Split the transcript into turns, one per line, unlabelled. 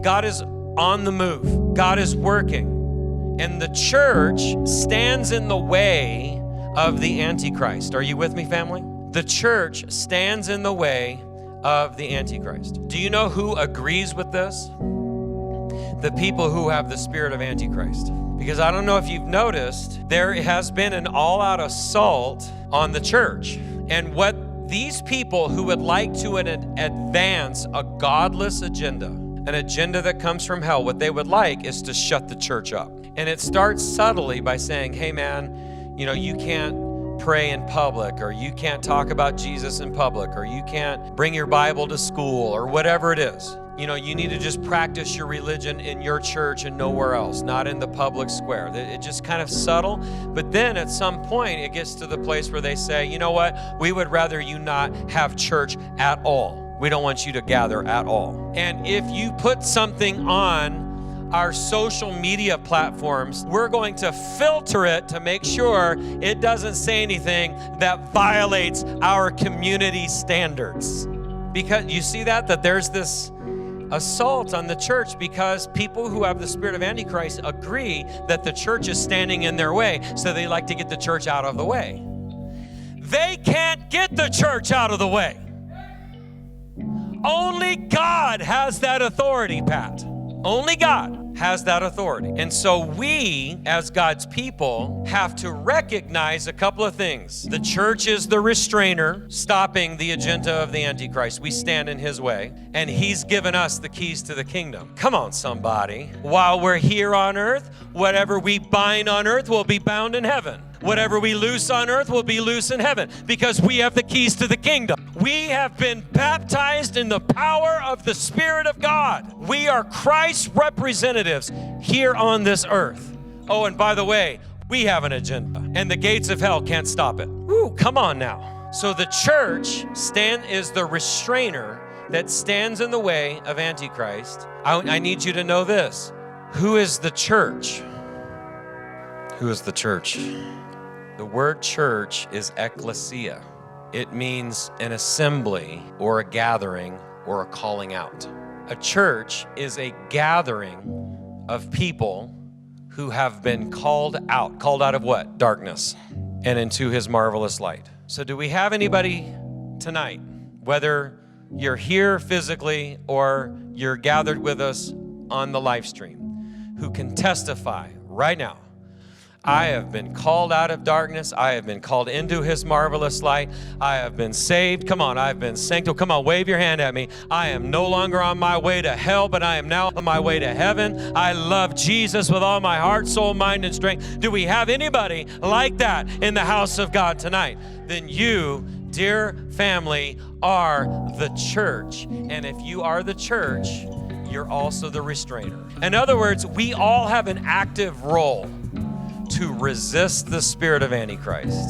God is on the move. God is working. And the church stands in the way of the antichrist. Are you with me, family? The church stands in the way of the antichrist. Do you know who agrees with this? The people who have the spirit of antichrist. Because I don't know if you've noticed, there has been an all-out assault on the church. And what these people who would like to advance a godless agenda, an agenda that comes from hell, what they would like is to shut the church up. And it starts subtly by saying, hey man, you can't pray in public, or you can't talk about Jesus in public, or you can't bring your Bible to school, or whatever it is. You need to just practice your religion in your church and nowhere else, not in the public square. It's just kind of subtle. But then at some point, it gets to the place where they say, you know what? We would rather you not have church at all. We don't want you to gather at all. And if you put something on our social media platforms, we're going to filter it to make sure it doesn't say anything that violates our community standards. Because you see that there's this assault on the church because people who have the spirit of Antichrist agree that the church is standing in their way, so they like to get the church out of the way. They can't get the church out of the way. Only God has that authority, Pat. Only God has that authority. And so we, as God's people, have to recognize a couple of things. The church is the restrainer, stopping the agenda of the Antichrist. We stand in his way, and he's given us the keys to the kingdom. Come on, somebody. While we're here on earth, whatever we bind on earth will be bound in heaven. Whatever we loose on earth will be loose in heaven, because we have the keys to the kingdom. We have been baptized in the power of the Spirit of God. We are Christ's representatives here on this earth. Oh, and by the way, we have an agenda, and the gates of hell can't stop it. Woo, come on now. So the church is the restrainer that stands in the way of Antichrist. I need you to know this. Who is the church? Who is the church? The word church is ecclesia. It means an assembly or a gathering or a calling out. A church is a gathering of people who have been called out. Called out of what? Darkness, and into his marvelous light. So do we have anybody tonight, whether you're here physically or you're gathered with us on the live stream, who can testify right now? I have been called out of darkness. I have been called into his marvelous light. I have been saved. Come on, I've been sanctified. Come on, wave your hand at me. I am no longer on my way to hell, but I am now on my way to heaven. I love Jesus with all my heart, soul, mind, and strength. Do we have anybody like that in the house of God tonight? Then you, dear family, are the church. And if you are the church, you're also the restrainer. In other words, we all have an active role to resist the spirit of Antichrist.